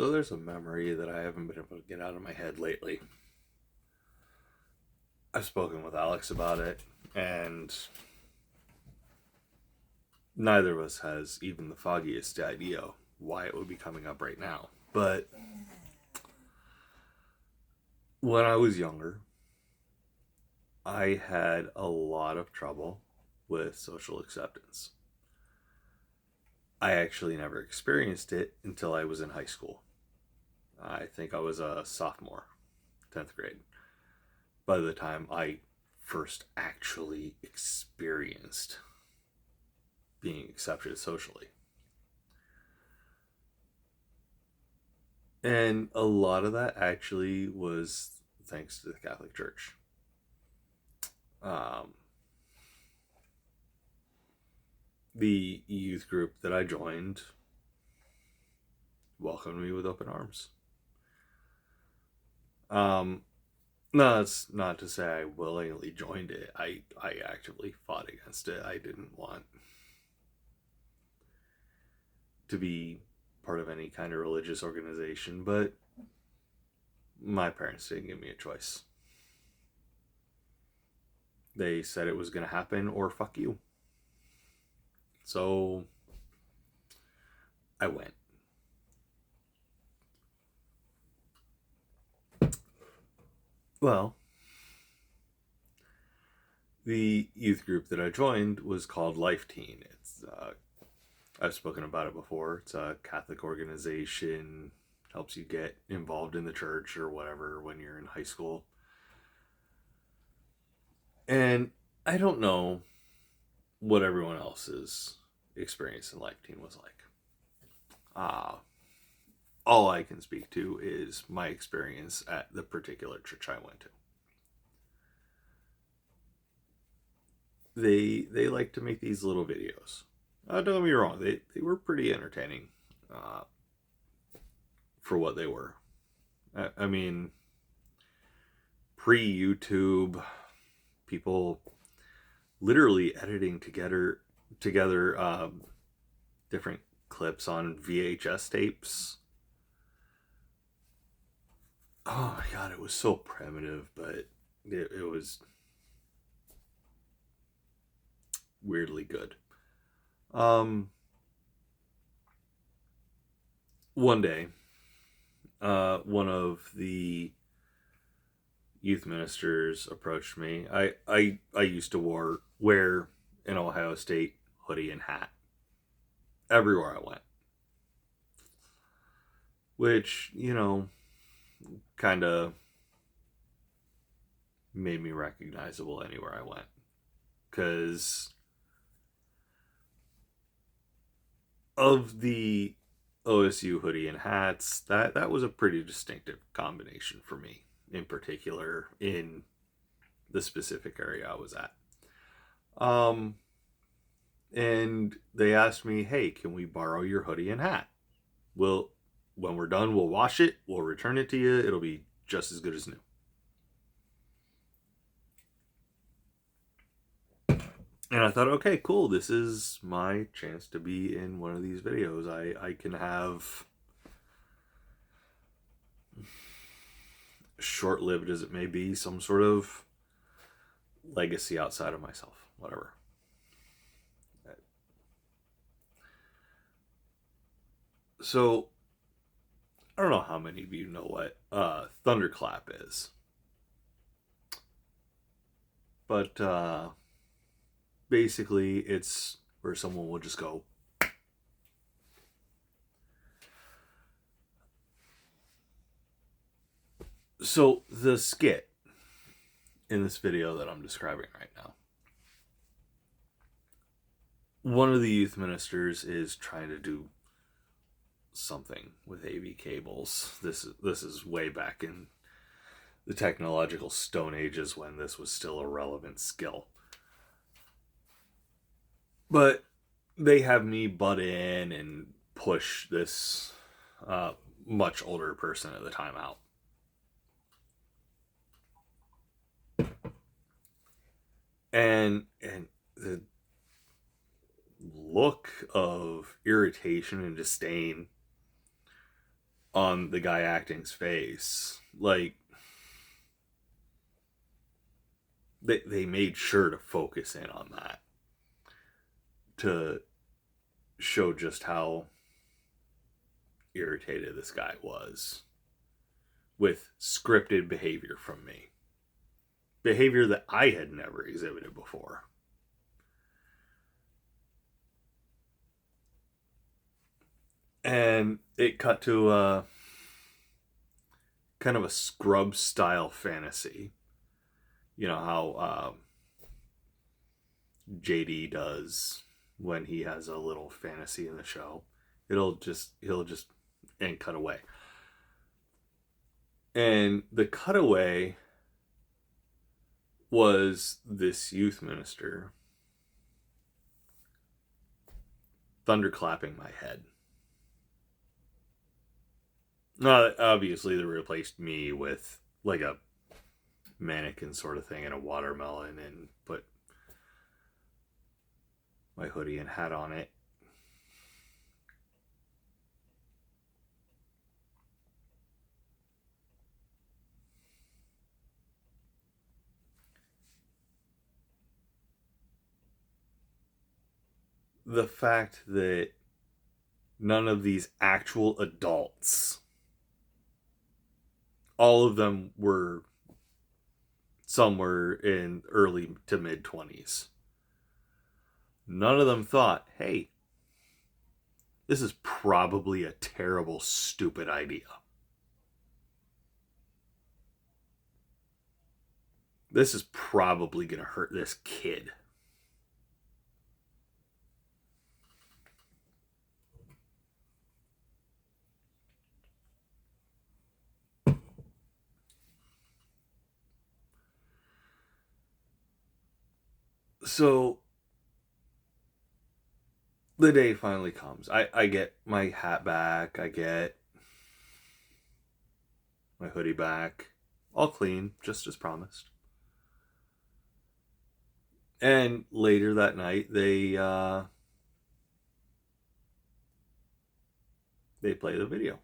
So there's a memory that I haven't been able to get out of my head lately. I've spoken with Alex about it, and neither of us has even the foggiest idea why it would be coming up right now. But when I was younger, I had a lot of trouble with social acceptance. I actually never experienced it until I was in high school. I think I was a sophomore, 10th grade, by the time I first actually experienced being accepted socially. And a lot of that actually was thanks to the Catholic Church. Um, the youth group that I joined welcomed me with open arms. No, that's not to say I willingly joined it. I actively fought against it. I didn't want to be part of any kind of religious organization, but my parents didn't give me a choice. They said it was going to happen or fuck you. So I went. Well, the youth group that I joined was called Life Teen. I've spoken about it before. It's a Catholic organization, helps you get involved in the church or whatever when you're in high school. And I don't know what everyone else's experience in Life Teen was like. All I can speak to is my experience at the particular church I went to. They like to make these little videos. Don't get me wrong, they were pretty entertaining uh, for what they were. I mean, pre-YouTube, people literally editing together different clips on VHS tapes. Oh my god, it was so primitive, but it was weirdly good. Um, One day, one of the youth ministers approached me. I used to wear an Ohio State hoodie and hat everywhere I went, which kind of made me recognizable anywhere I went, because of the OSU hoodie and hats, that was a pretty distinctive combination for me, in particular in the specific area I was at. Um, and they asked me, "Hey, can we borrow your hoodie and hat? We'll When we're done, we'll wash it, we'll return it to you. It'll be just as good as new." And I thought, okay, cool. This is my chance to be in one of these videos. I can have, short lived as it may be, some sort of legacy outside of myself, whatever. So, I don't know how many of you know what Thunderclap is, but basically it's where someone will just go. So, the skit in this video that I'm describing right now, one of the youth ministers is trying to do something with AV cables. This is way back in the technological stone ages when this was still a relevant skill. But they have me butt in and push this much older person at the time out. And the look of irritation and disdain on the guy acting's face. Like, they made sure to focus in on that to show just how irritated this guy was with scripted behavior from me. Behavior that I had never exhibited before. And it cut to a kind of a Scrubs style fantasy. You know how JD does when he has a little fantasy in the show. He'll just and cut away. And the cutaway was this youth minister thunderclapping my head. Obviously, they replaced me with like a mannequin sort of thing and a watermelon and put my hoodie and hat on it. The fact that none of these actual adults, all of them were somewhere in early to mid 20s. None of them thought, hey, this is probably a terrible, stupid idea. This is probably going to hurt this kid. So the day finally comes. I get my hat back. I get my hoodie back. All clean, just as promised. And later that night, they play the video.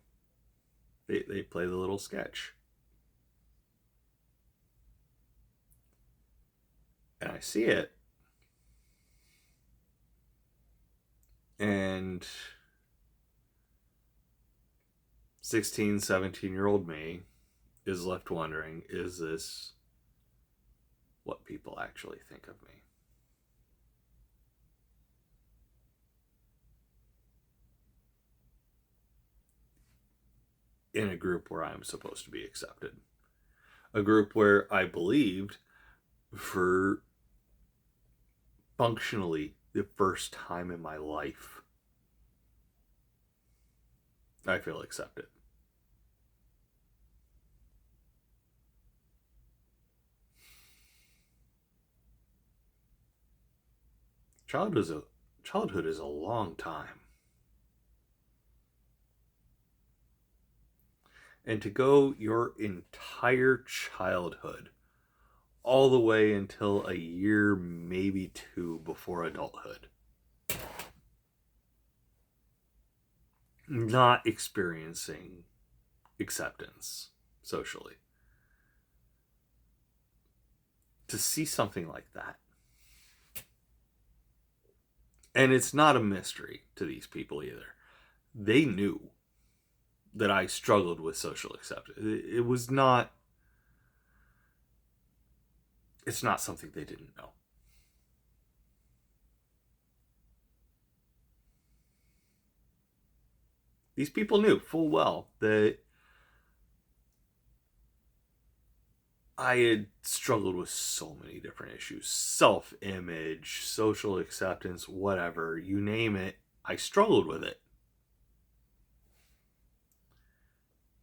They play the little sketch. And I see it. And 16, 17-year-old me is left wondering, is this what people actually think of me? In a group where I'm supposed to be accepted. A group where I believed for functionally the first time in my life I feel accepted. Childhood is a long time. And to go your entire childhood all the way until a year, maybe two before adulthood, not experiencing acceptance socially. To see something like that. And it's not a mystery to these people either. They knew that I struggled with social acceptance. It was not, it's not something they didn't know. These people knew full well that I had struggled with so many different issues. Self-image, social acceptance, whatever, you name it, I struggled with it.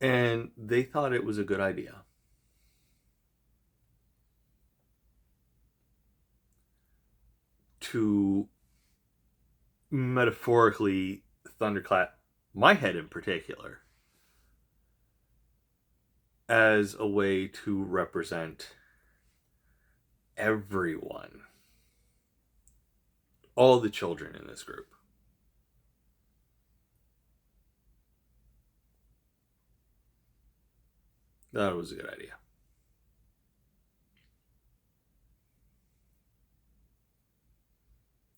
And they thought it was a good idea to metaphorically thunderclap my head in particular as a way to represent everyone, all the children in this group. That was a good idea.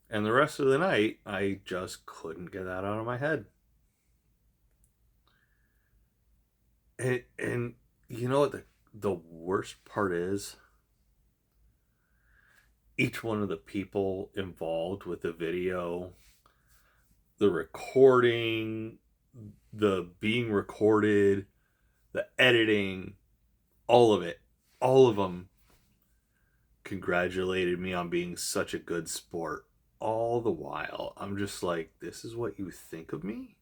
And the rest of the night, I just couldn't get that out of my head. And you know what the worst part is? Each one of the people involved with the video, the recording, the being recorded, the editing, all of it, all of them congratulated me on being such a good sport. All the while, I'm just like, this is what you think of me?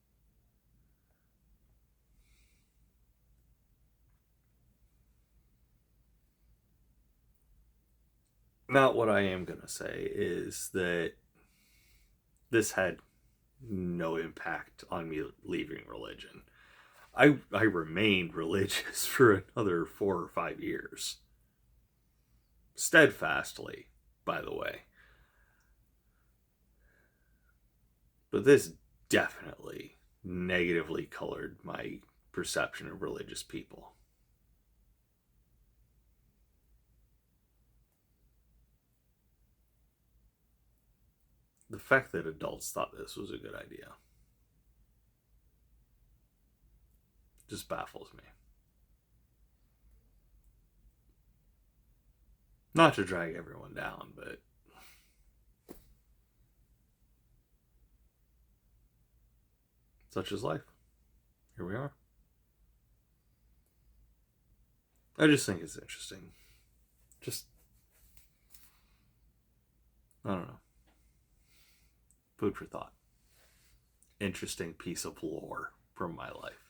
Now, what I am going to say is that this had no impact on me leaving religion. I remained religious for another 4 or 5 years. Steadfastly, by the way. But this definitely negatively colored my perception of religious people. The fact that adults thought this was a good idea just baffles me. Not to drag everyone down, but such is life. Here we are. I just think it's interesting. Just, I don't know. Food for thought. Interesting piece of lore from my life.